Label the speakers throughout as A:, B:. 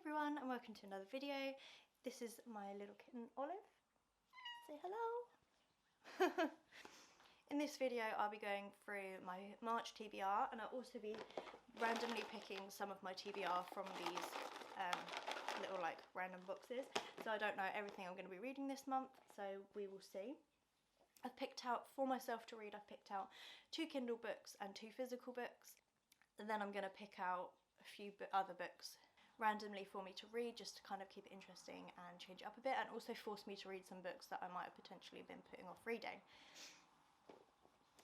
A: everyone and welcome to another video. This is my little kitten Olive. Say hello. In this video I'll be going through my March TBR and I'll also be randomly picking some of my TBR from these little like random boxes. So I don't know everything I'm going to be reading this month, so we will see. I've picked out, for myself to read, I've picked out 2 Kindle books and 2 physical books. And then I'm going to pick out a few other books randomly for me to read, just to kind of keep it interesting and change it up a bit, and also force me to read some books that I might have potentially been putting off reading.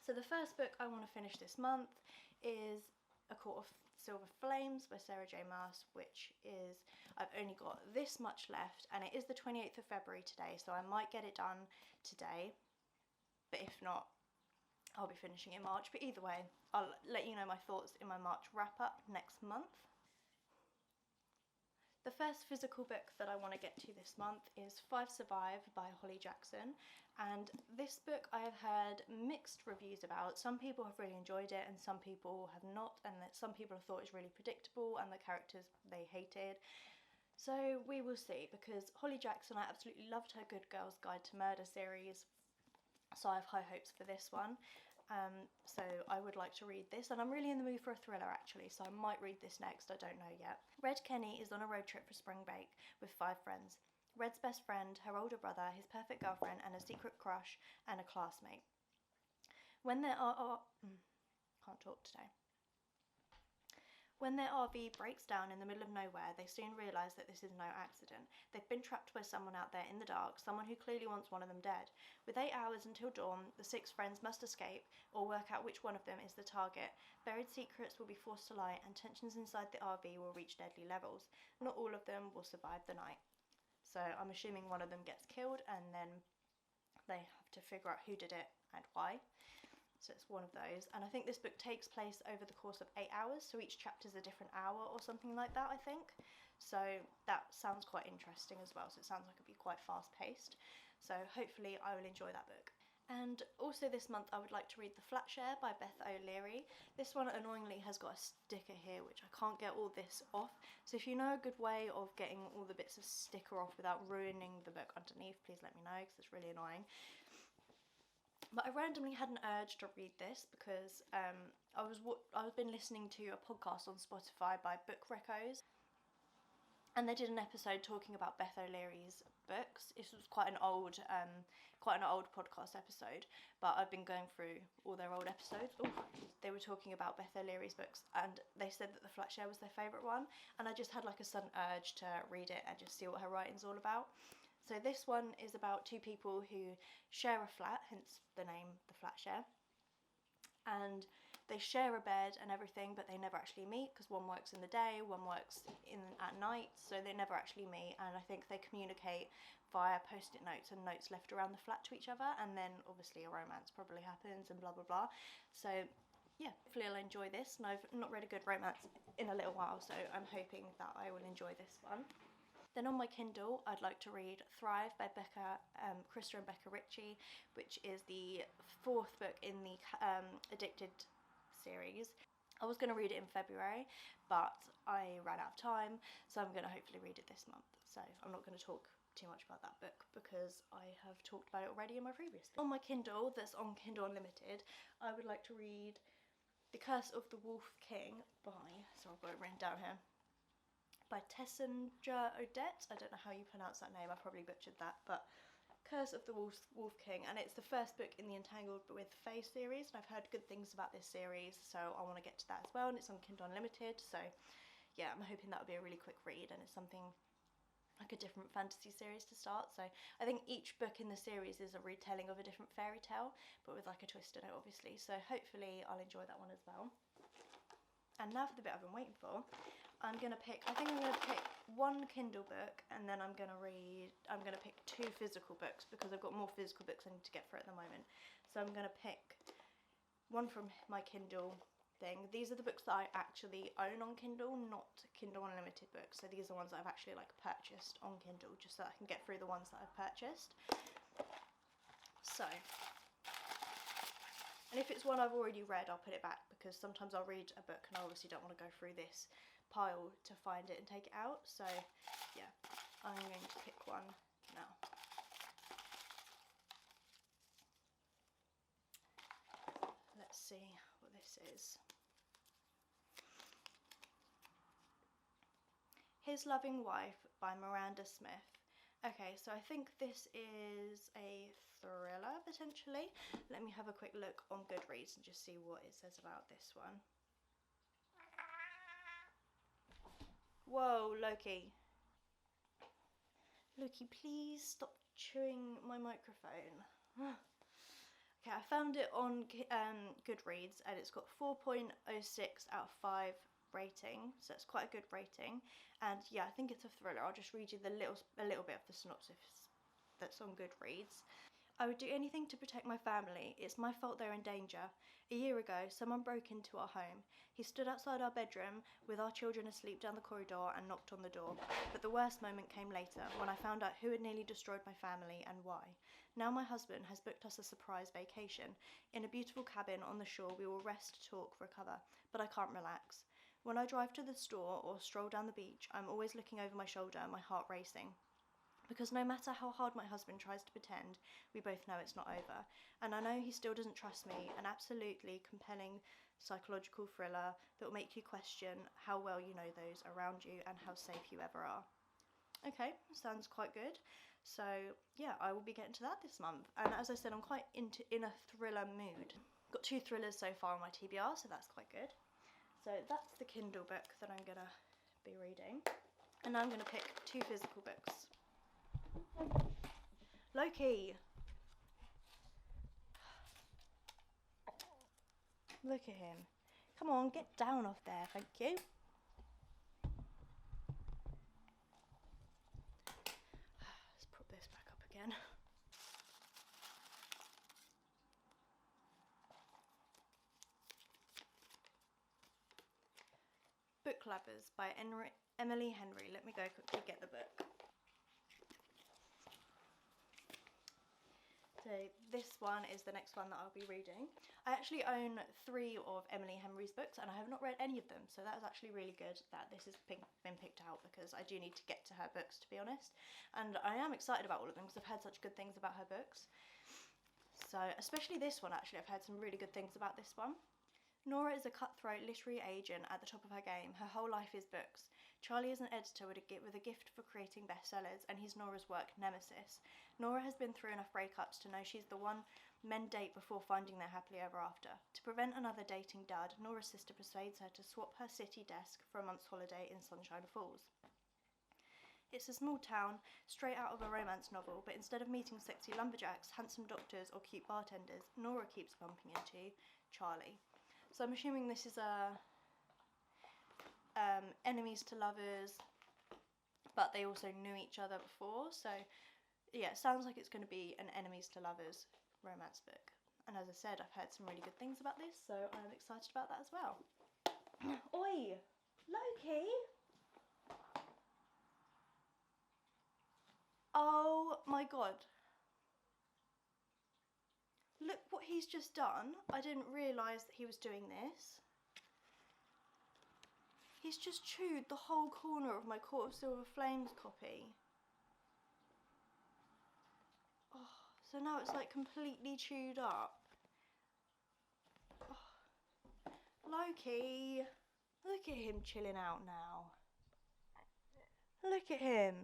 A: So the first book I want to finish this month is A Court of Silver Flames by J Maas, which is, I've only got this much left and it is the 28th of February today, so I might get it done today, but if not I'll be finishing in March. But either way, I'll let you know my thoughts in my March wrap up next month. The first physical book that I want to get to this month is 5 Survive by Holly Jackson, and this book I have heard mixed reviews about. Some people have really enjoyed it and some people have not, and that some people have thought it's really predictable and the characters they hated. So we will see, because Holly Jackson, I absolutely loved her Good Girls Guide to Murder series, so I have high hopes for this one. So I would like to read this, and I'm really in the mood for a thriller actually, so I might read this next, I don't know yet. Red Kenny is on a road trip for spring break with 5 friends. Red's best friend, her older brother, his perfect girlfriend and a secret crush, and a classmate. When their When their RV breaks down in the middle of nowhere, they soon realise that this is no accident. They've been trapped by someone out there in the dark, someone who clearly wants one of them dead. With 8 hours until dawn, the 6 friends must escape or work out which one of them is the target. Buried secrets will be forced to light and tensions inside the RV will reach deadly levels. Not all of them will survive the night. So I'm assuming one of them gets killed and then they have to figure out who did it and why. So it's one of those, and I think this book takes place over the course of 8 hours, so each chapter is a different hour or something like that, I think. So that sounds quite interesting as well, so it sounds like it'll be quite fast paced. So hopefully I will enjoy that book. And also this month I would like to read The Flatshare by Beth O'Leary. This one annoyingly has got a sticker here which I can't get all this off, so if you know a good way of getting all the bits of sticker off without ruining the book underneath, please let me know, because it's really annoying. But I randomly had an urge to read this because I've been listening to a podcast on Spotify by Book Recos, and they did an episode talking about Beth O'Leary's books. This was quite an old podcast episode, but I've been going through all their old episodes. Ooh, they were talking about Beth O'Leary's books, and they said that The Flatshare was their favourite one, and I just had like a sudden urge to read it and just see what her writing's all about. So this one is about 2 people who share a flat, hence the name The Flatshare, and they share a bed and everything, but they never actually meet because one works in the day, one works at night, so they never actually meet, and I think they communicate via post-it notes and notes left around the flat to each other, and then obviously a romance probably happens and blah blah blah. So yeah, hopefully I'll enjoy this, and I've not read a good romance in a little while, so I'm hoping that I will enjoy this one. Then on my Kindle, I'd like to read Thrive by Becca, Krista and Becca Ritchie, which is the 4th book in the Addicted series. I was going to read it in February, but I ran out of time, so I'm going to hopefully read it this month. So I'm not going to talk too much about that book because I have talked about it already in my previous video. On my Kindle, that's on Kindle Unlimited, I would like to read The Curse of the Wolf King by, so I've got it written down here, by Tessonja Odette. I don't know how you pronounce that name, I probably butchered that, but Curse of the Wolf King, and it's the 1st book in the Entangled with Fae series, and I've heard good things about this series, so I want to get to that as well, and it's on Kindle Unlimited, so yeah, I'm hoping that will be a really quick read, and it's something like a different fantasy series to start. So I think each book in the series is a retelling of a different fairy tale, but with like a twist in it obviously, so hopefully I'll enjoy that one as well. And now for the bit I've been waiting for. I think I'm going to pick 1 Kindle book, and then I'm going to pick 2 physical books because I've got more physical books I need to get through at the moment. So I'm going to pick one from my Kindle thing. These are the books that I actually own on Kindle, not Kindle Unlimited books. So these are ones that I've actually like purchased on Kindle, just so I can get through the ones that I've purchased. So, and if it's one I've already read, I'll put it back, because sometimes I'll read a book and I obviously don't want to go through this pile to find it and take it out. So yeah, I'm going to pick one now. Let's see what this is. His Loving Wife by Miranda Smith. Okay, so I think this is a thriller, potentially. Let me have a quick look on Goodreads and just see what it says about this one. Whoa, Loki. Loki, please stop chewing my microphone. Okay, I found it on Goodreads and it's got 4.06 out of 5 rating, so it's quite a good rating. And yeah, I think it's a thriller. I'll just read you a little bit of the synopsis that's on Goodreads. I would do anything to protect my family. It's my fault they're in danger. A year ago, someone broke into our home. He stood outside our bedroom with our children asleep down the corridor and knocked on the door. But the worst moment came later, when I found out who had nearly destroyed my family and why. Now my husband has booked us a surprise vacation. In a beautiful cabin on the shore, we will rest, talk, recover. But I can't relax. When I drive to the store or stroll down the beach, I'm always looking over my shoulder, my heart racing. Because no matter how hard my husband tries to pretend, we both know it's not over. And I know he still doesn't trust me, an absolutely compelling psychological thriller that will make you question how well you know those around you and how safe you ever are. Okay, sounds quite good. So yeah, I will be getting to that this month. And as I said, I'm quite in a thriller mood. Got 2 thrillers so far on my TBR, so that's quite good. So that's the Kindle book that I'm gonna be reading. And now I'm gonna pick 2 physical books. Loki! Look at him. Come on, get down off there, thank you. Let's prop this back up again. Book Lovers by Emily Henry. Let me go quickly get the book. So this one is the next one that I'll be reading. I actually own 3 of Emily Henry's books and I have not read any of them, so that was actually really good that this has been picked out, because I do need to get to her books, to be honest. And I am excited about all of them because I've heard such good things about her books. So especially this one, actually, I've heard some really good things about this one. Nora is a cutthroat literary agent at the top of her game. Her whole life is books. Charlie is an editor with a gift for creating bestsellers, and he's Nora's work nemesis. Nora has been through enough breakups to know she's the one men date before finding their happily ever after. To prevent another dating dud, Nora's sister persuades her to swap her city desk for a month's holiday in Sunshine Falls. It's a small town, straight out of a romance novel, but instead of meeting sexy lumberjacks, handsome doctors, or cute bartenders, Nora keeps bumping into Charlie. So I'm assuming this is a enemies to lovers, but they also knew each other before. So yeah, it sounds like it's going to be an enemies to lovers romance book. And as I said, I've heard some really good things about this, so I'm excited about that as well. Oi! Loki! Oh my god. Look what he's just done. I didn't realise that he was doing this. He's just chewed the whole corner of my Court of Silver Flames copy. Oh, so now it's like completely chewed up. Oh. Loki, look at him chilling out now. Look at him.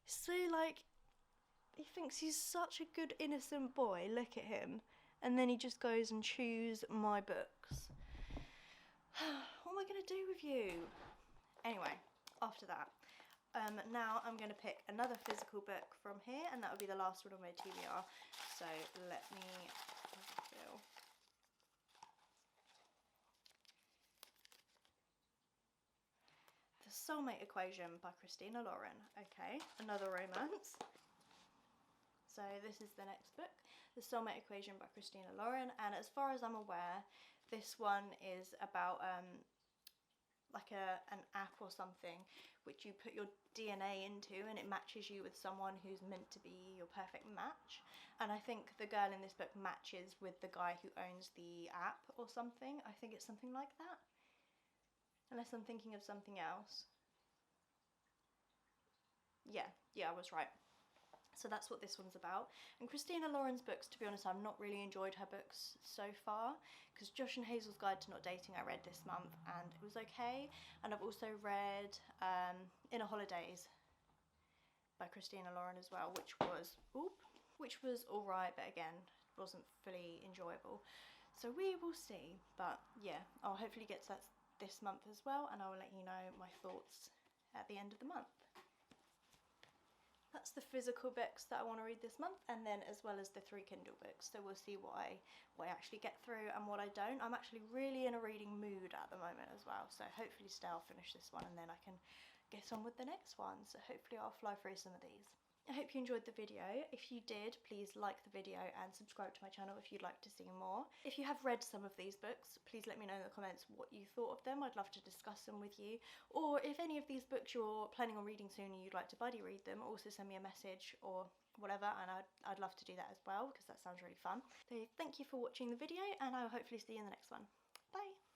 A: So like, he thinks he's such a good innocent boy. Look at him. And then he just goes and chews my books. What am I going to do with you? Anyway, after that, now I'm going to pick another physical book from here, and that will be the last one on my TBR. So let me feel. The Soulmate Equation by Christina Lauren. Okay, another romance. So this is the next book, The Soulmate Equation by Christina Lauren, and as far as I'm aware, this one is about like an app or something which you put your DNA into and it matches you with someone who's meant to be your perfect match. And I think the girl in this book matches with the guy who owns the app or something. I think it's something like that. unless I'm thinking of something else. Yeah, I was right. So that's what this one's about. And Christina Lauren's books, to be honest, I've not really enjoyed her books so far, because Josh and Hazel's Guide to Not Dating I read this month and it was okay. And I've also read Inner Holidays by Christina Lauren as well, which was alright, but again, wasn't fully enjoyable. So we will see, but yeah, I'll hopefully get to that this month as well, and I will let you know my thoughts at the end of the month. That's the physical books that I want to read this month, and then as well as the 3 Kindle books. So we'll see what I actually get through and what I don't. I'm actually really in a reading mood at the moment as well, so hopefully today I'll finish this one and then I can get on with the next one. So hopefully I'll fly through some of these. I hope you enjoyed the video. If you did, please like the video and subscribe to my channel if you'd like to see more. If you have read some of these books, please let me know in the comments what you thought of them. I'd love to discuss them with you. Or if any of these books you're planning on reading soon and you'd like to buddy read them, also send me a message or whatever, and I'd love to do that as well, because that sounds really fun. So thank you for watching the video, and I'll hopefully see you in the next one. Bye!